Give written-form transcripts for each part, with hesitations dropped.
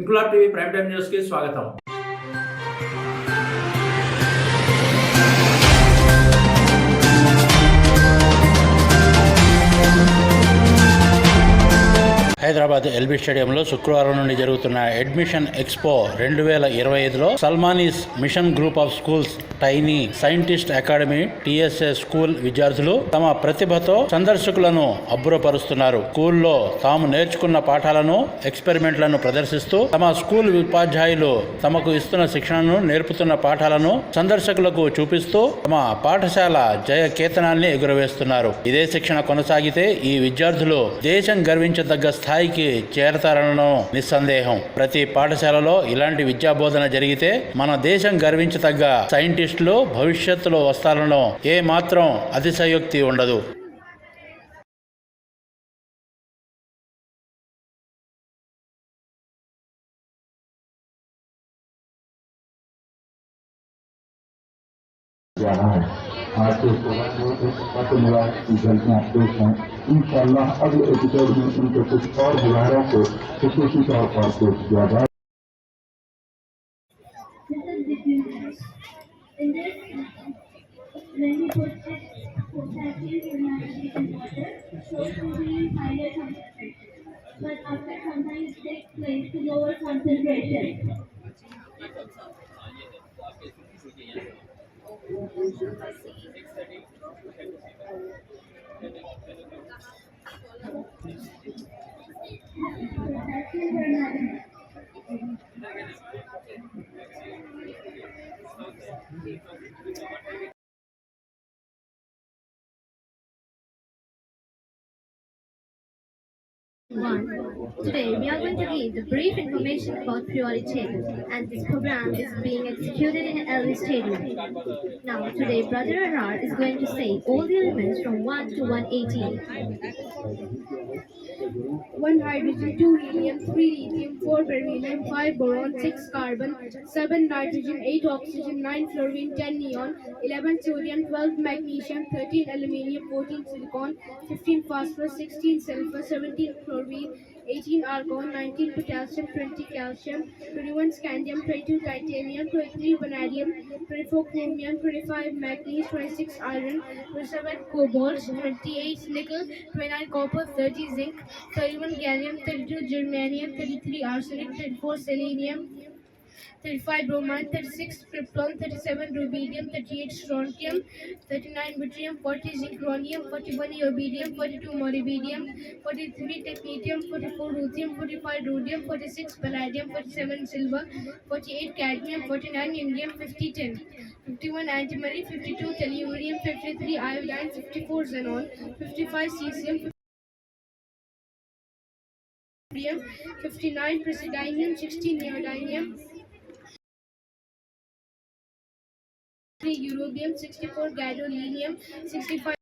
Inquilab TV prime time news కి స్వాగతం. Hyderabad LB స్టేడియంలో శుక్రవారం నుండి జరుగుతున్న అడ్మిషన్ ఎక్స్పో 2025లో Salmanis mission group of schools tiny scientist academy TSA school విద్యార్థులు తమ ప్రతిభతో సందర్శకులను అబ్బురపరుస్తున్నారు. స్కూల్లో తాము నేర్చుకున్న పాఠాలను ఎక్స్పెరిమెంట్లను ప్రదర్శిస్తూ తమ స్కూల్ ఉపాధ్యాయులు తమకు ఇస్తున్న శిక్షణను నేర్పుతున్న పాఠాలను సందర్శకులకు చూపిస్తూ తమ పాఠశాల జయ కేతనాన్ని ఎగురవేస్తున్నారు. ఇదే శిక్షణ కొనసాగితే ఈ విద్యార్థులు దేశం గర్వించదగ్గ స్థాయికి చేరతారనడం నిస్సందేహం. ప్రతి పాఠశాలలో ఇలాంటి విద్యాబోధన జరిగితే మన దేశం గర్వించదగ్గ సైంటిస్టులు భవిష్యత్తులో వస్తారనడం ఏ మాత్రం అతిశయోక్తి ఉండదు. आज के पत्र रिजल्ट में अपडेट हैं। इंशाअल्लाह अगले एपिसोड में उनके कुछ और बुलारों को खसूसी तौर पर पेश किया जाए। Today we are going to give the brief information about priority, and this program is being executed in Elvis Stadium. Now today Brother Arar is going to say all the elements from 1 to 118. 1 hydrogen, 2 helium, 3 lithium, 4 beryllium, 5 boron, 6 carbon, 7 nitrogen, 8 oxygen, 9 fluorine, 10 neon, 11 sodium, 12 magnesium, 13 aluminium, 14 silicon, 15 phosphorus, 16 sulfur, 17 chlorine, 18 argon, 19 potassium, 20 calcium, 21 scandium, 22 titanium, 23 vanadium, 24 chromium, 25 manganese, 26 iron, 27 cobalt, 28 nickel, 29 copper, 30 zinc, 31 gallium, 32 germanium, 33 arsenic, 34 selenium, 35 bromine, 36 krypton, 37 rubidium, 38 strontium, 39 yttrium, 40 zinc-rhodium, 41 iobidium, 42 molybdenum, 43 technetium, 44 ruthenium, 45 rhodium, 46 palladium, 47 silver, 48 cadmium, 49 indium, 50 tin, 51 antimony, 52 tellurium, 53 iodine, 54 xenon, 55 cesium, 59 praseodymium, 60 neodymium, 3 eurobium, 64 gadolinium, 65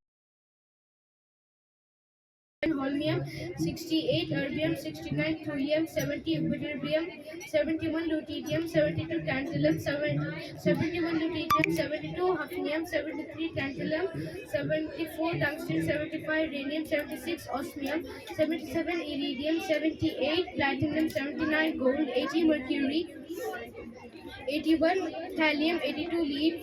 holmium, 68 erbium, 69 thulium, 70 ytterbium, 71 lutetium, 72 tantalum, 71 lutetium, 72 hafnium, 73 tantalum, 74 tungsten, 75 radium, 76 osmium, 77 iridium, 78 platinum, 79 gold, 80 mercury, 81 thallium, 82 lead,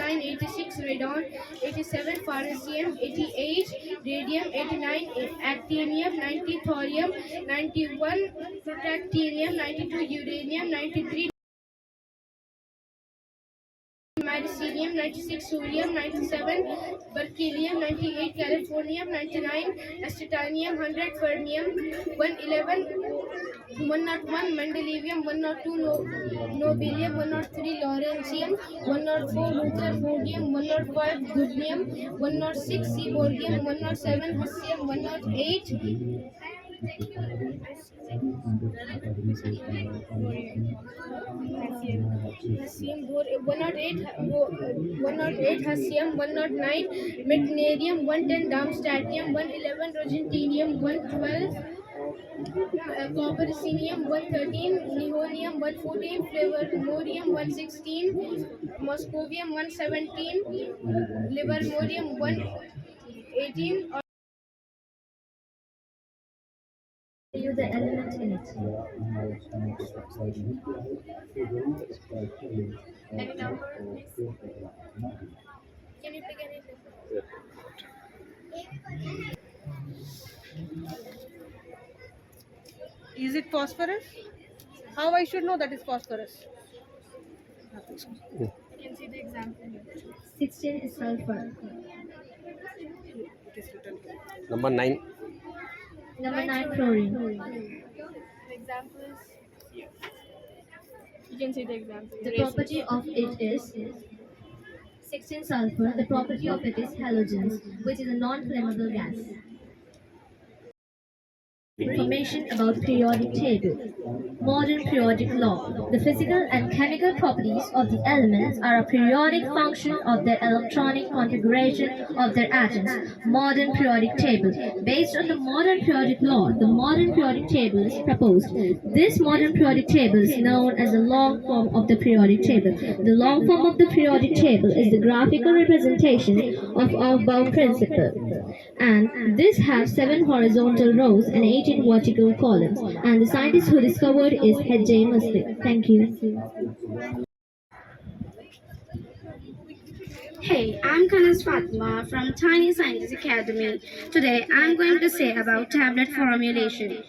86 radon, 87 farnesium, 88 radium, 89 actinium, 90 thorium, 91 protactinium, 92 uranium, 93 Americium, 96 Sodium, 97 Berkelium, 98 Californium, 99 Acetinium, 100 Fermium, 111 101 Mendelevium, 102 Nobelium, 103 Lawrencium, 104 Rutherfordium, 105 Goodnium, 106 Seaborgium, 107 Hussium, 108 108 Hassium, 109 Meitnerium, 110 Darmstadtium, 111 Rogentinium, 112 Copper-Cinium 113, Nihonium 114, Flavor-Morium 116, Moscovium 117, Livermorium 118. You the element in it. Any number? Can you pick any number? Is it phosphorus? How I should know that is phosphorus? You can see the example here. 16 is sulfur. Number 9. Number 9, chlorine. The example is here. You can see the example. The property of it is 16 sulfur. The property of it is halogens, which is a non-flammable gas. Information about periodic table. Modern periodic law. The physical and chemical properties of the elements are a periodic function of their electronic configuration of their atoms. Modern periodic table. Based on the modern periodic law, the modern periodic table is proposed. This modern periodic table is known as the long form of the periodic table. The long form of the periodic table is the graphical representation of above principle. And this has 7 horizontal rows and 18 vertical columns. And the scientist who discovered is H.J. Muslim. Thank you. Hey, I'm Kanas Fatma from Tiny Scientist Academy. Today I'm going to say about tablet formulation.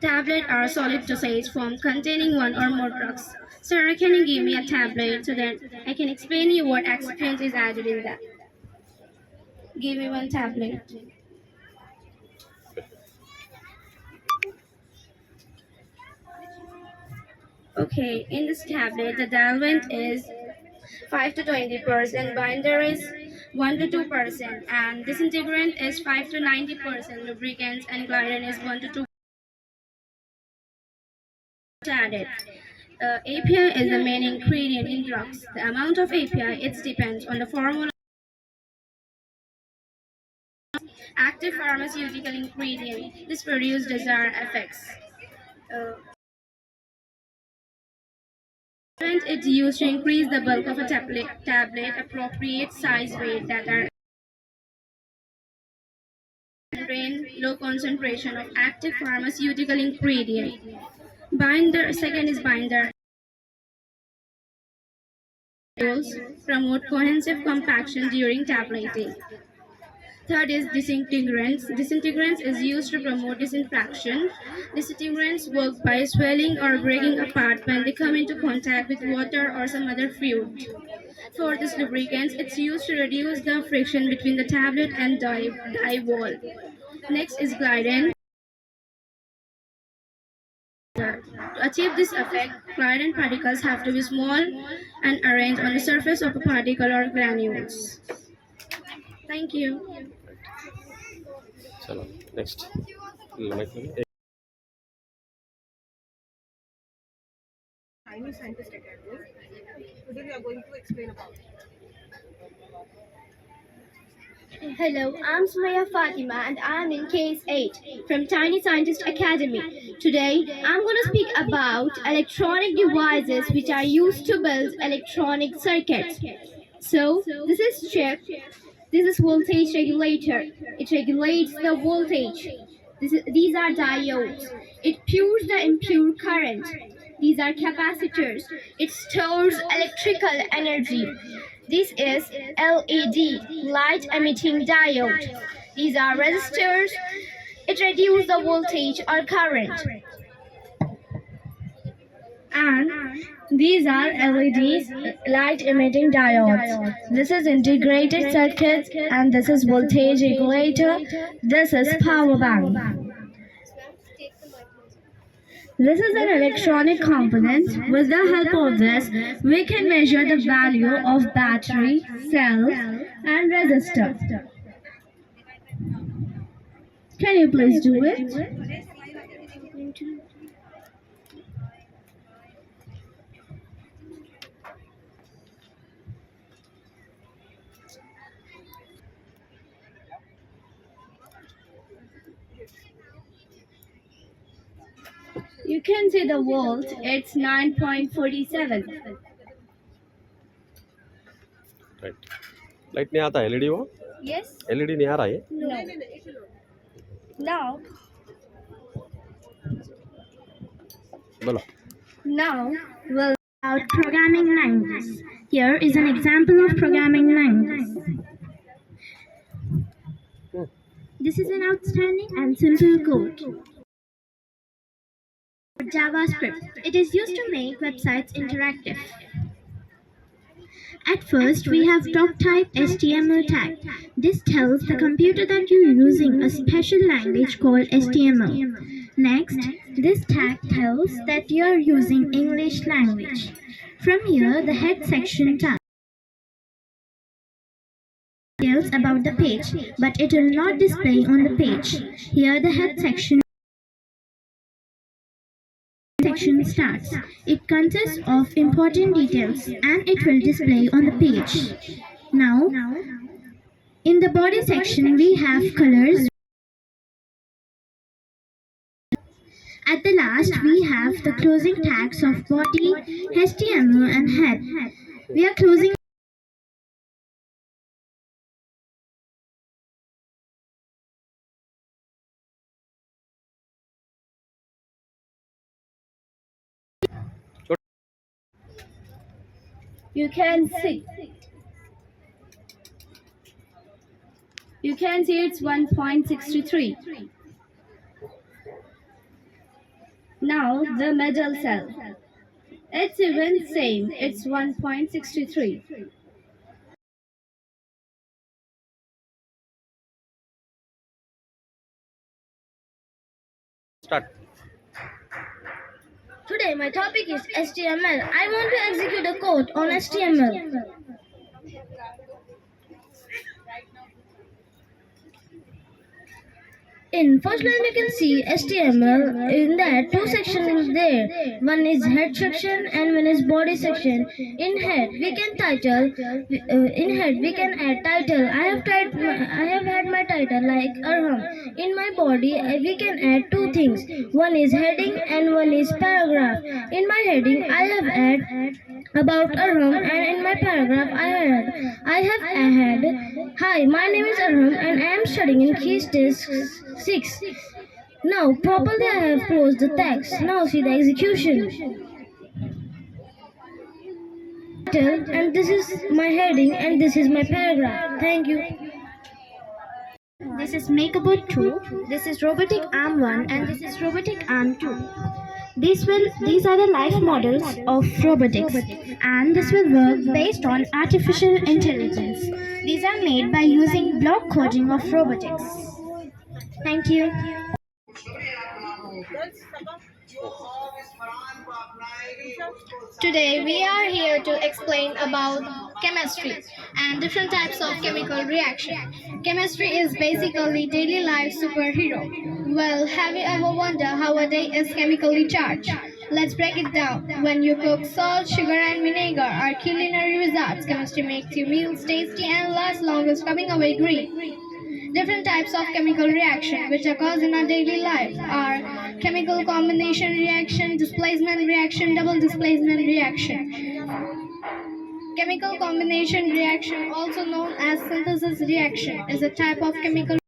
Tablets are solid dosage form containing one or more drugs. Sir, can you give me a tablet so that I can explain you what excipient is added in that? Give me one tablet. Okay, in this tablet, the diluent is 5 to 20%, binder is 1 to 2%, and disintegrant is 5 to 90%, lubricants and glidant is 1 to 2% added. API is the main ingredient in drugs. The amount of API, it depends on the formula. Active pharmaceutical ingredient. This produces desired effects. It's used to increase the bulk of a tablet, appropriate size, weight that are low concentration of active pharmaceutical ingredient. Binder, second is binder. Promote cohesive compaction during tableting. Third is disintegrants. Disintegrants is used to promote disinfection. Disintegrants work by swelling or breaking apart when they come into contact with water or some other fluid. Fourth is lubricants. It's used to reduce the friction between the tablet and dye wall. Next is glidant. To achieve this effect, glidant particles have to be small and arranged on the surface of a particle or granules. Thank you. Chalo, next. Tiny Scientist Academy. Today we are going to explain about. Hello, I'm Sumaya Fatima and I'm in Case 8 from Tiny Scientist Academy. Today, I'm going to speak about electronic devices which are used to build electronic circuits. So, this is chip, this is voltage regulator. It regulates the voltage. These are diodes. It pures the impure current. These are capacitors. It stores electrical energy. This is LED, light emitting diode. These are resistors. It reduces the voltage or current. And these are LEDs, light emitting diodes. This is integrated circuits and this is voltage regulator. This is power bank. This is an electronic component. With the help of this, we can measure the value of battery, cells, and resistor. Can you please do it? can see the volt, it's 9.47. Right. Light नहीं आता है LED वो. Yes? LED नहीं आ रहा है. No. Now, बोलो. Now, we'll about programming languages. Here is an example of programming language. This is an outstanding and simple code. JavaScript. It is used to make websites interactive. At first, we have doc type HTML tag. This tells the computer that you're using a special language called HTML. Next, this tag tells that you're using English language. From here, the head section tells details about the page, but it will not display on the page. Here, the head section starts. It consists of important details and it will display on the page. Now, in the body section we have colors. At the last we have the closing tags of body, HTML and head. We are closing You can see it's 1.63. Now the middle cell. It's even same. It's 1.63. Start. Today my topic is HTML. I want to execute a code on HTML. In first line we can see HTML. In that two sections there. One is head section and one is body section. In head we can title. In head we can add title. I have had my title like Arham. In my body we can add two things. One is heading and one is paragraph. In my heading I have add about Arham and in my paragraph I have add hi, my name is Arham and I am studying in key stage 6. Now properly I have closed the text. Now see the execution. And this is my heading and this is my paragraph. Thank you. This is MakeAbot 2, this is Robotic Arm 1 and this is Robotic Arm 2. These are the live models of robotics and this will work based on artificial intelligence. These are made by using block coding of robotics. Thank you. Today we are here to explain about chemistry and different types of chemical reaction. Chemistry is basically daily life superhero. Well, have you ever wondered how a day is chemically charged? Let's break it down. When you cook, salt, sugar and vinegar are culinary results. Chemistry makes your meals tasty and last longer, scrubbing away grease. Different types of chemical reaction which occurs in our daily life are chemical combination reaction, displacement reaction, double displacement reaction. Chemical combination reaction, also known as synthesis reaction, is a type of chemical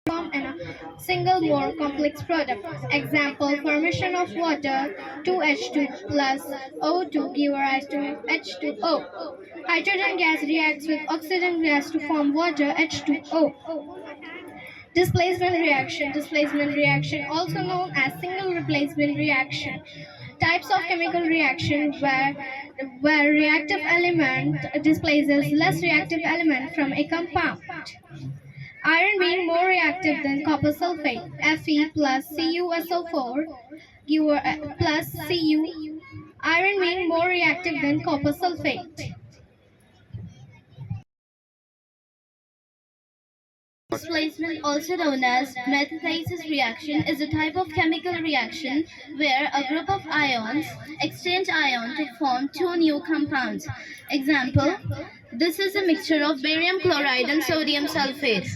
form in a single more complex product. Example, formation of water 2H2 plus O2 give rise to H2O. Hydrogen gas reacts with oxygen gas to form water H2O. Displacement reaction, also known as single replacement reaction. Types of chemical reaction where reactive element displaces less reactive element from a compound. Iron being more reactive than copper sulfate, Fe plus CuSO4 plus Cu. Iron being more reactive than copper sulfate. Displacement, also known as metathesis reaction, is a type of chemical reaction where a group of ions exchange ion to form two new compounds. Example, this is a mixture of barium chloride and sodium sulfate.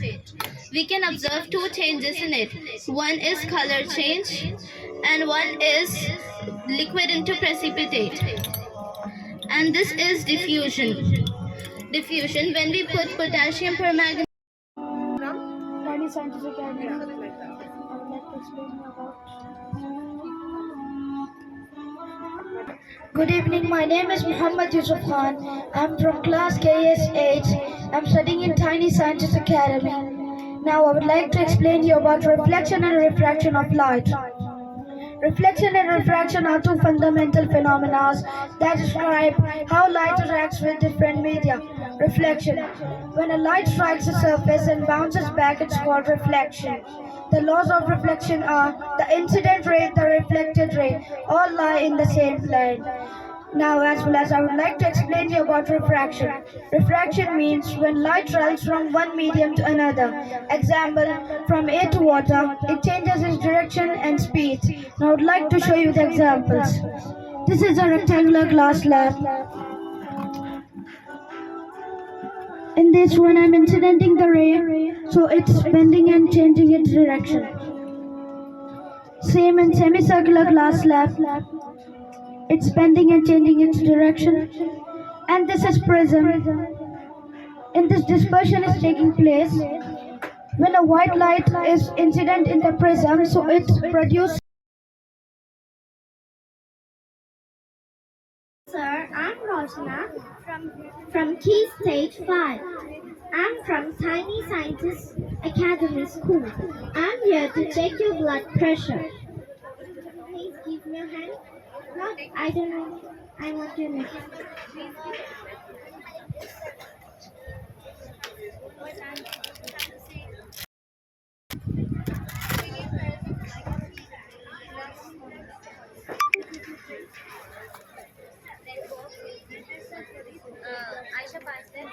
we can observe two changes in it. One is color change and one is liquid into precipitate. And this is diffusion. Diffusion, when we put potassium permanganate. Tiny Scientist Academy. I would like to explain about. Good evening, my name is Muhammad Yusuf Khan. I'm from class KS8. I'm studying in Tiny Scientist Academy. Now I would like to explain you about reflection and refraction of light. Reflection and refraction are two fundamental phenomena that describe how light interacts with different media. Reflection. When a light strikes a surface and bounces back, it's called reflection. The laws of reflection are the incident ray, the reflected ray, all lie in the same plane. Now, as well as I would like to explain to you about refraction. Refraction means when light travels from one medium to another. Example, from air to water, it changes its direction and speed. Now, I would like to show you the examples. This is a rectangular glass slab. In this one, I'm incidenting the ray, so it's bending and changing its direction. Same in semicircular glass slab. It's bending and changing its direction. And this is prism. In this, dispersion is taking place when a white light is incident in the prism, so it produces. Sir, I'm Roshna from Key Stage 5. I'm from Tiny Scientist Academy School. I'm here to check your blood pressure. Please give me your hand. No, I don't know. I want your neck. Aisha passed it.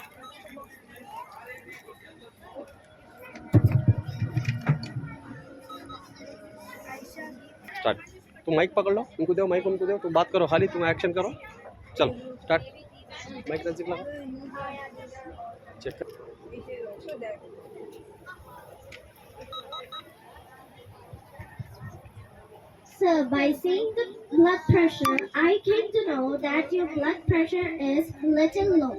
Start तुम mic पकड़ लो, उनको दो mic, उनको दो, तुम बात करो खाली, तुम एक्शन करो, चलो स्टार्ट। माइक नजदीक लगा, चेक कर। Sir, by seeing the blood pressure, I came to know that your blood pressure is little low.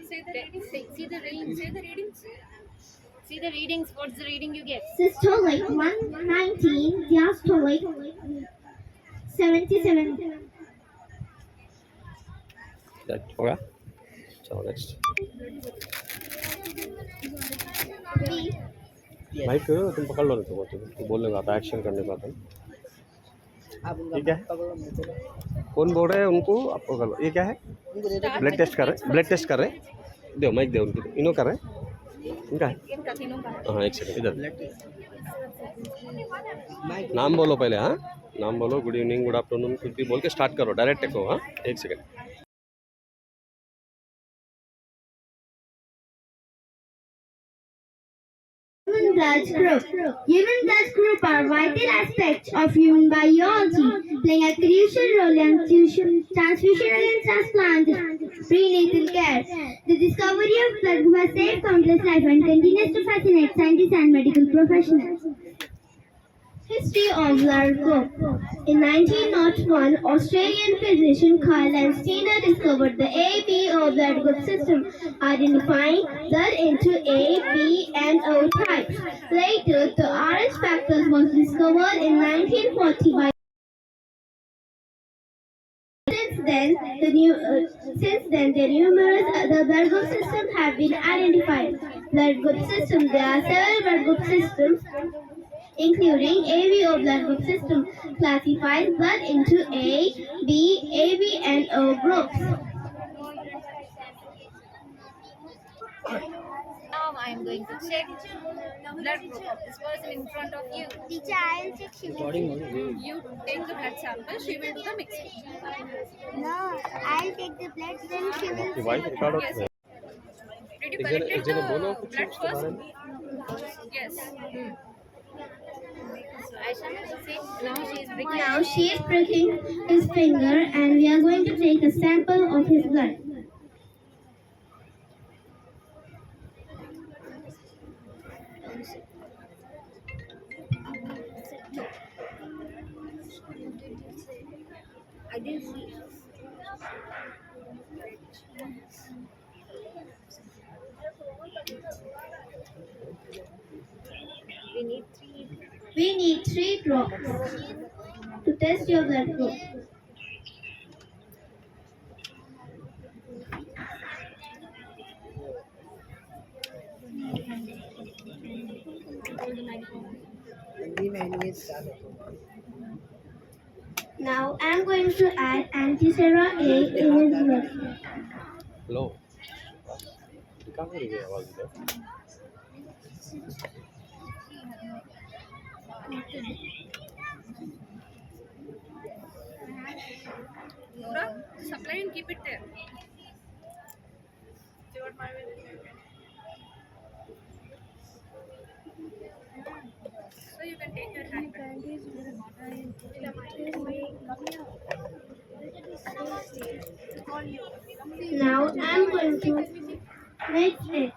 See the readings. See the readings. What's the reading you get? Systolic 119, diastolic 77. हो गया, चलो next. Mic तुम पकड़ लो, नहीं तो बोलने का आता, एक्शन करने का आता। ठीक है, कौन बोल रहे हैं उनको आप पकड़ लो। ये क्या है? ब्लड टेस्ट कर रहे, ब्लड टेस्ट कर रहे। दो माइक दे उनको, इनो कर रहे। इनका है? हाँ, एक सेकंड इधर। नाम बोलो पहले। हाँ, नाम बोलो, गुड इवनिंग, गुड आफ्टरनून, कुछ भी बोल के स्टार्ट करो, डायरेक्ट टेको। हाँ, एक second. Human blood group. Human blood group are vital aspects of human biology, playing a crucial role in transfusional and transplant prenatal care. The discovery of blood group has saved countless lives and continues to fascinate scientists and medical professionals. History of blood group. In 1901, Australian physician Carl Steiner discovered the ABO blood group system, identifying blood into A, B, and O types. Later, the RH factors was discovered in 1940 by. Since then, the numerous other blood group systems have been identified. Blood group system. There are several blood group systems, including ABO blood group system, classifies blood into A, B, AB, and O groups. Now I am going to check blood group of this person in front of you. Teacher, I'll check she will. You take the blood sample. She will do the mixing. No, I'll take the blood, then she will. Voice record Yes. होता है। Did you एक collected जने the बोलो कुछ blood उसके बारे first? में। Yes. So Aisha, see, now she is breaking. Now she is pricking his finger, and we are going to take a sample of his blood. I didn't see. We need three. We need 3 drops to test your blood group. Now I'm going to add Antisera A in his blood. लो कहाँ हो रही है आवाज़ इधर Nora, supply and keep it there. See what my So you can take your time. Now I'm going to mix it.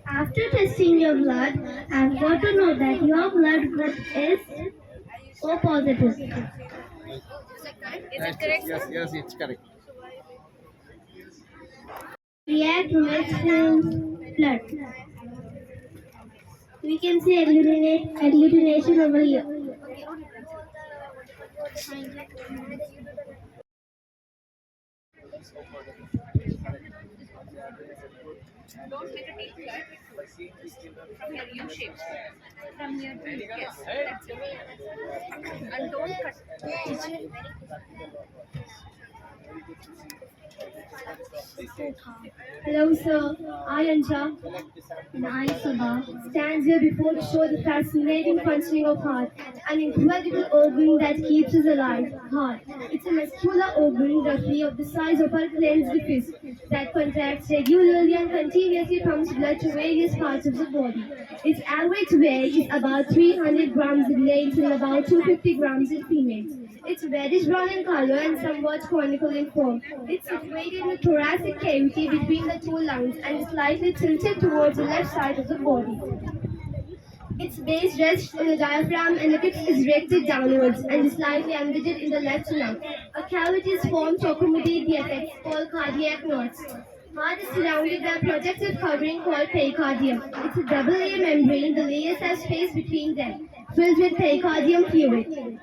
After testing your blood, I've got to know that your blood group is O positive. Is it correct? yes it's correct React with blood. We can see agglutination over here. Don't make a deep cut. From here, U shapes. From here, yes. That's it. And don't cut. Hello, sir. I, Anja, And I, Sabha, stands here before to show the fascinating functioning of heart, an incredible organ that keeps us alive. Heart. It's a muscular organ roughly of the size of our clenched fist that contracts regularly and continuously pumps blood to various parts of the body. Its average weight is about 300 grams in males and about 250 grams in females. It's reddish brown in color and somewhat conical in form. It's situated in the thoracic cavity between the two lungs and is slightly tilted towards the left side of the body. Its base rests on the diaphragm and the tip is directed downwards and is slightly unridged in the left lung. A cavity is formed to accommodate the effects called cardiac knots. Heart is surrounded by a protective covering called pericardium. It's a double-layer membrane. The layers have space between them, filled with pericardium fluid.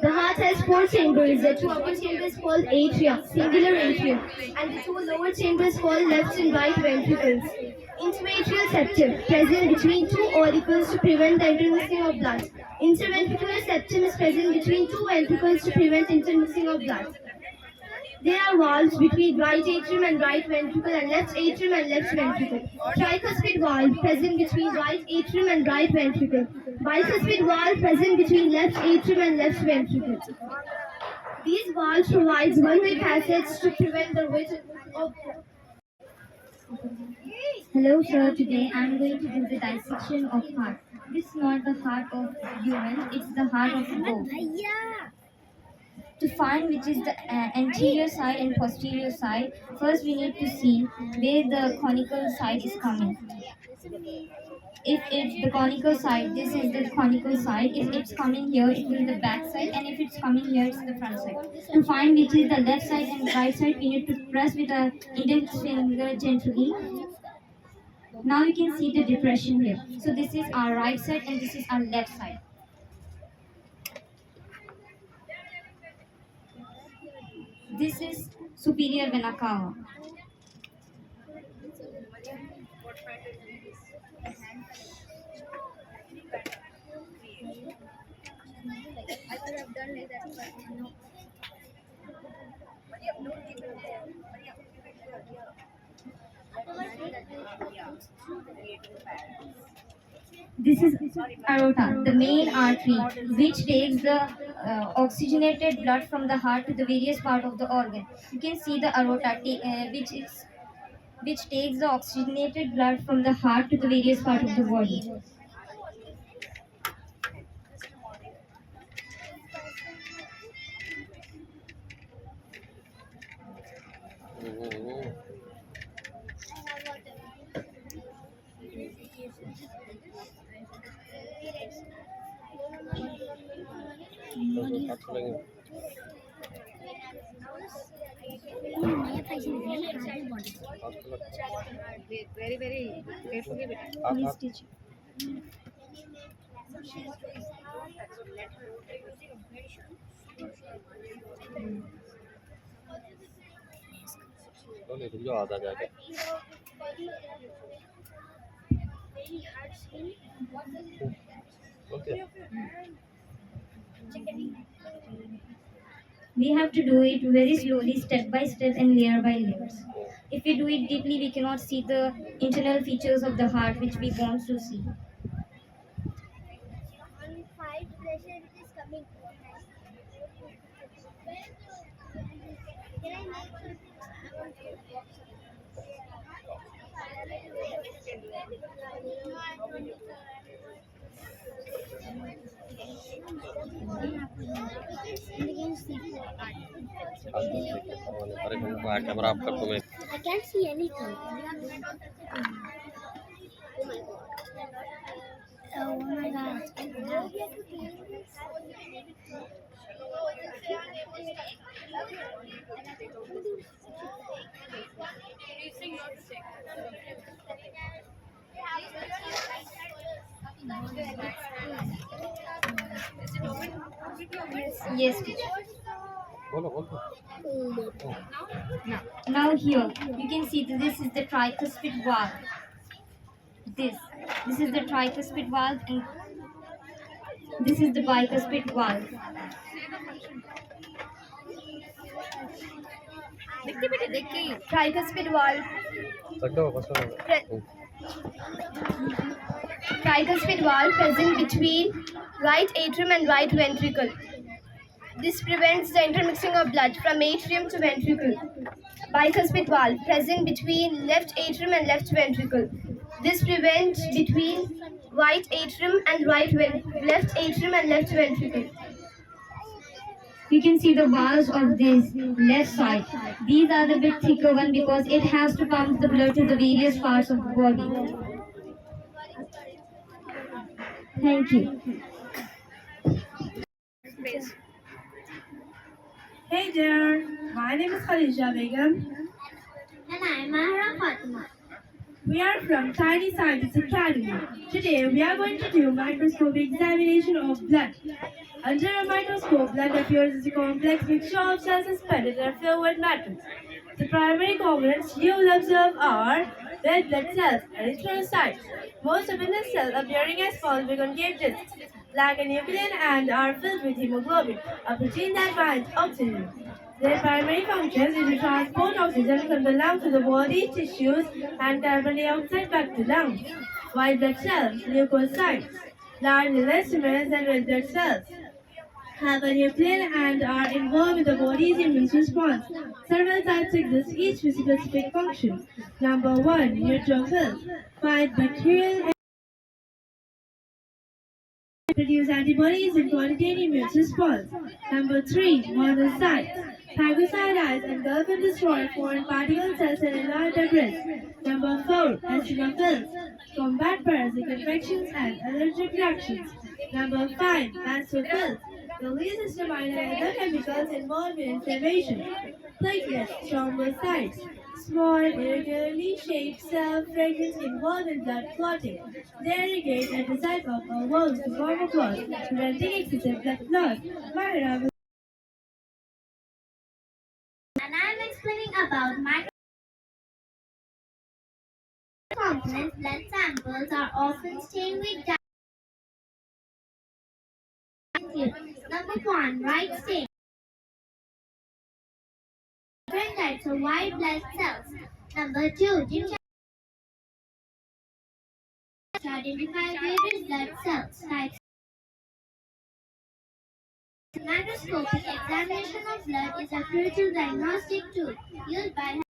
The heart has 4 chambers. The 2 upper chambers called atria, singular atrium, and the 2 lower chambers called left and right ventricles. Interatrial septum, present between 2 auricles to prevent the intermixing of blood. Interventricular septum is present between 2 ventricles to prevent intermixing of blood. There are valves between right atrium and right ventricle and left atrium and left ventricle. Tricuspid valve present between right atrium and right ventricle. Bicuspid valve present between left atrium and left ventricle. These valves provide one-way passage to prevent the ridge of. Hello, sir. Today I'm going to do the dissection of heart. This is not the heart of human, it's the heart of a goat. To find which is the anterior side and posterior side, first we need to see where the conical side is coming. If it's the conical side, this is the conical side. If it's coming here, it will be the back side, and if it's coming here, it's the front side. To find which is the left side and right side, we need to press with the index finger gently. Now you can see the depression here. So this is our right side and this is our left side. This is superior vena cava. I could have done like that, but no. This is aorta, the main artery, which takes the oxygenated blood from the heart to the various part of the organ. You can see the aorta, which takes the oxygenated blood from the heart to the various parts of the body. Very, very carefully. Please teach. रुक जाओ, आधा जाके okay. We have to do it very slowly, step by step, and layer by layers. If we do it deeply, we cannot see the internal features of the heart which we want to see. अरे camera आप कर तुम्हें I can't see anything. Oh my god. Yes, teacher. बोलो बोलो। Now here you can see that this is the tricuspid valve. This is the tricuspid valve, and this is the bicuspid valve. Tricuspid valve. रख दो बस Tricuspid valve present between right atrium and right ventricle. This prevents the intermixing of blood from atrium to ventricle. Bicuspid valve present between left atrium and left ventricle. This prevents between right atrium and left atrium and left ventricle. You can see the valves of this left side. These are the bit thicker one because it has to pump the blood to the various parts of the body. Thank you. Hey there, my name is Khadija Begum. And I am Mahra Fatima. We are from Tiny Scientist Academy. Today we are going to do microscopic examination of blood. Under a microscope, blood appears as a complex mixture of cells suspended and filled with matter. The primary components you will observe are red blood cells, erythrocytes. Most abundant cells appearing as small concave discs, lack a nucleus and are filled with hemoglobin, a protein that binds oxygen. Their primary functions is to transport oxygen from the lung to the body tissues and carbon dioxide back to lungs. White blood cells, leukocytes, large elastomers and red blood cells, have a nucleus and are involved with the body's immune response. Several types exist, each with specific function. Number 1, neutrophils, fight bacterial and produce antibodies in quantity and immune response. Number 3, monocytes, phagocytize, engulf and destroy foreign particle cells and allow debris. Number 4, eosinophils, combat parasitic infections and allergic reactions. Number 5, basophils, release histamine and other chemicals involved in inflammation. Platelets, thrombocytes, small, irregularly shaped cell fragments involved in blood clotting. They irrigate at the site of a wound to form a clot, preventing excessive blood loss. Mahara will And I am explaining about micro components. Blood samples are often stained with dye. Number 1, white stain. Different types of white blood cells. Number 2, ginger. To identify various blood cells types. Microscopic examination of blood is a crucial diagnostic tool used by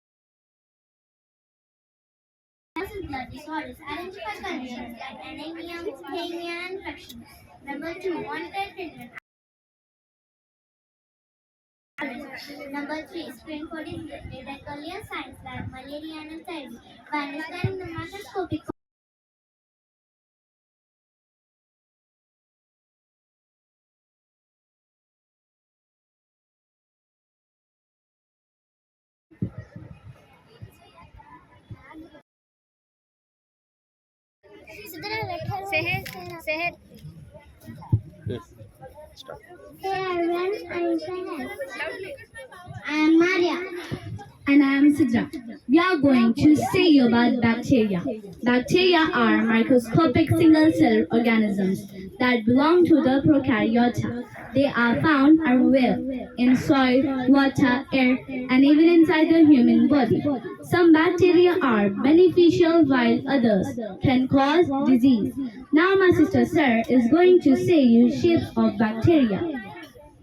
and blood disorders. Identify conditions like anemia, leukemia, and infections. Number 2, monitor treatment. Number 3, screen for diseases. Detect earlier signs like malaria and TB by understanding the microscopic. Seher. Start. Hey everyone, I am Shahad. I am Maria. And I am Sidra. We are going to say you about bacteria. Bacteria are microscopic single-celled organisms that belong to the prokaryota. They are found everywhere, in soil, water, air, and even inside the human body. Some bacteria are beneficial while others can cause disease. Now my sister Sarah is going to say you shapes of bacteria.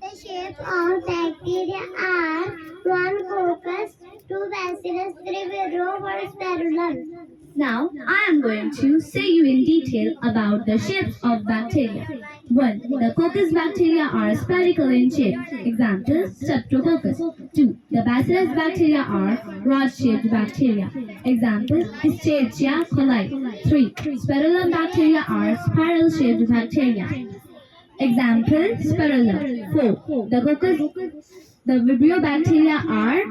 The shapes of bacteria are 1 coccus, 2 bacillus, 3 vibrio, 4 spirulum. Now, I am going to say you in detail about the shapes of bacteria. 1. The coccus bacteria are spherical in shape. Example, Streptococcus. 2. The bacillus bacteria are rod-shaped bacteria. Example, Escherichia coli. 3. Spirillum bacteria are spiral-shaped bacteria. Example, Spirilla. 4. The Vibrio bacteria are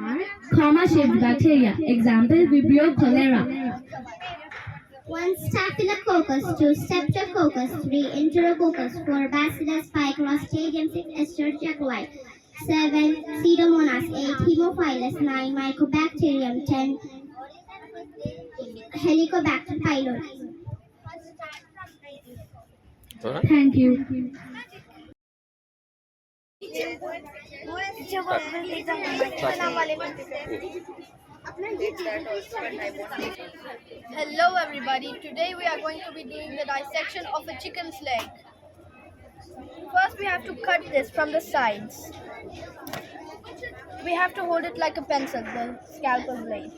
comma-shaped bacteria. Example, Vibrio cholera. 1 staphylococcus, 2 streptococcus, 3 enterococcus, 4 bacillus, 5 clostridium, 6 escherichia coli, 7 pseudomonas, 8 haemophilus, 9 mycobacterium, 10 helicobacter pylori. Thank you. Hello everybody, today we are going to be doing the dissection of a chicken's leg. First we have to cut this from the sides. We have to hold it like a pencil, the scalpel blade.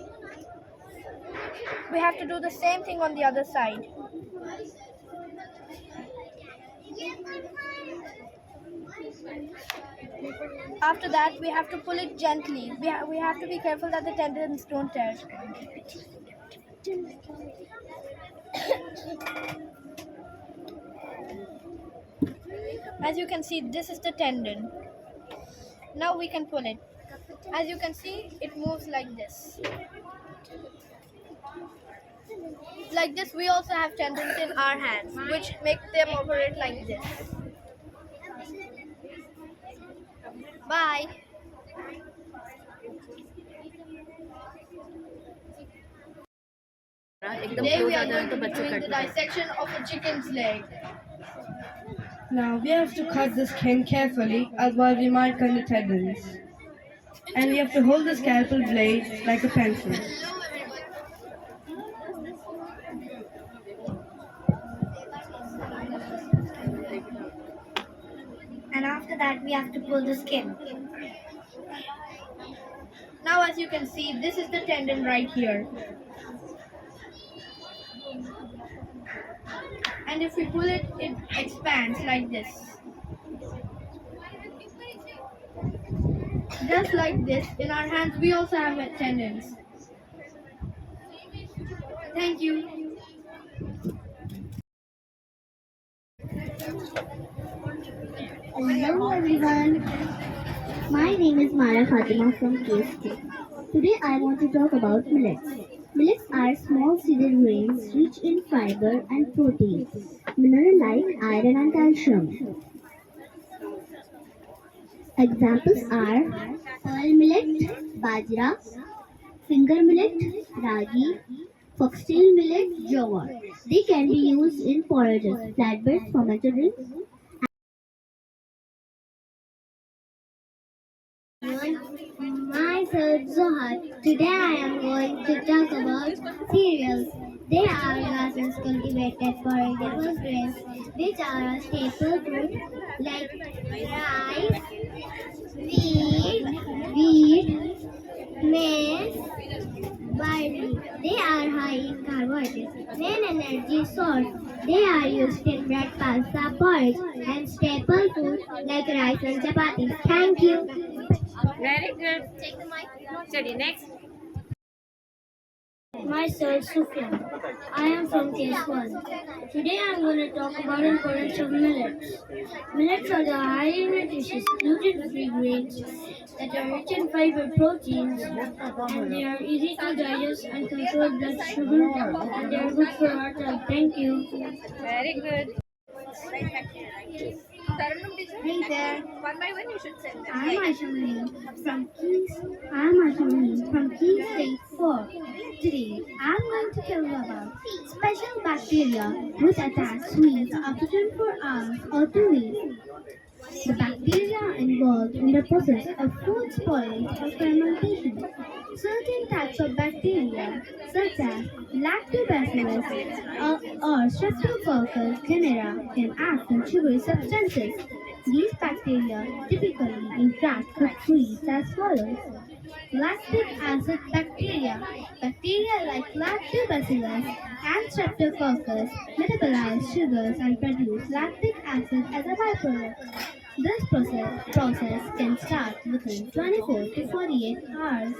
We have to do the same thing on the other side. After that, we have to pull it gently. We have to be careful that the tendons don't tear. As you can see, this is the tendon. Now we can pull it. As you can see, it moves like this. Like this, we also have tendons in our hands, which make them operate like this. Bye. Today we are going to be doing the dissection of a chicken's leg. Now we have to cut the skin carefully, otherwise we might cut the tendons. And we have to hold the scalpel blade like a pencil. And after that, we have to pull the skin. Now as you can see, this is the tendon right here. And if we pull it, it expands like this. Just like this, in our hands we also have tendons. Thank you. Hello everyone. My name is Mara Fatima from KSK. Today I want to talk about millets. Millets are small seeded grains rich in fiber and protein, minerals like iron and calcium. Examples are pearl millet, bajra, finger millet, ragi, foxtail millet, jowar. They can be used in porridges, flatbreads, fermented drinks. Myself Zohar. Today I am going to talk about cereals. They are grasses cultivated for edible grains, which are a staple food like rice, wheat, maize, barley. They are high in carbohydrates. carbohydrates, main energy source. They are used in bread, pasta, porridge, and staple foods like rice and chapati. Thank you. Very good. Take the mic. Study next. Myself, Sufyan. I am from case 1. Today I am going to talk about the importance of millets. Millets are the highly nutritious, gluten-free grains that are rich in fiber proteins, and they are easy to digest and control blood sugar, and they are good for our health. Thank you. Very good. Taranum teacher. Hey there. One by one you should send them. I'm Aishamani from Key State 4. Today, I'm going to tell you about special bacteria which attack sweets after 24 hours or 2 weeks. The bacteria involved in the process of food spoilage or fermentation. Certain types of bacteria, such as Lactobacillus or Streptococcus genera, can act on sugary substances. These bacteria typically interact with sweets as follows. Lactic acid bacteria. Bacteria like Lactobacillus and Streptococcus metabolize sugars and produce lactic acid as a byproduct. This process can start within 24 to 48 hours.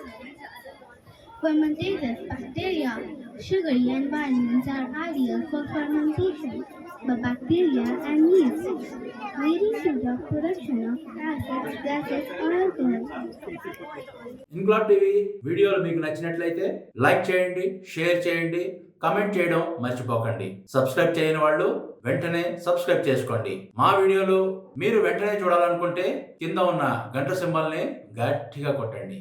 Fermentative bacteria. Sugary environments are ideal for fermentation, but bacteria and yeast, leading to the production of acids, gases, or alcohol. Inquilab TV వీడియోలు మీకు నచ్చినట్లయితే like చేయండి, share చేయండి, comment చేయడం మర్చిపోకండి. Subscribe చేయని వాళ్ళు వెంటనే సబ్స్క్రైబ్ చేసుకోండి. మా వీడియోలు మీరు వెంటనే చూడాలనుకుంటే కింద ఉన్న గంట సింబల్ని గట్టిగా కొట్టండి.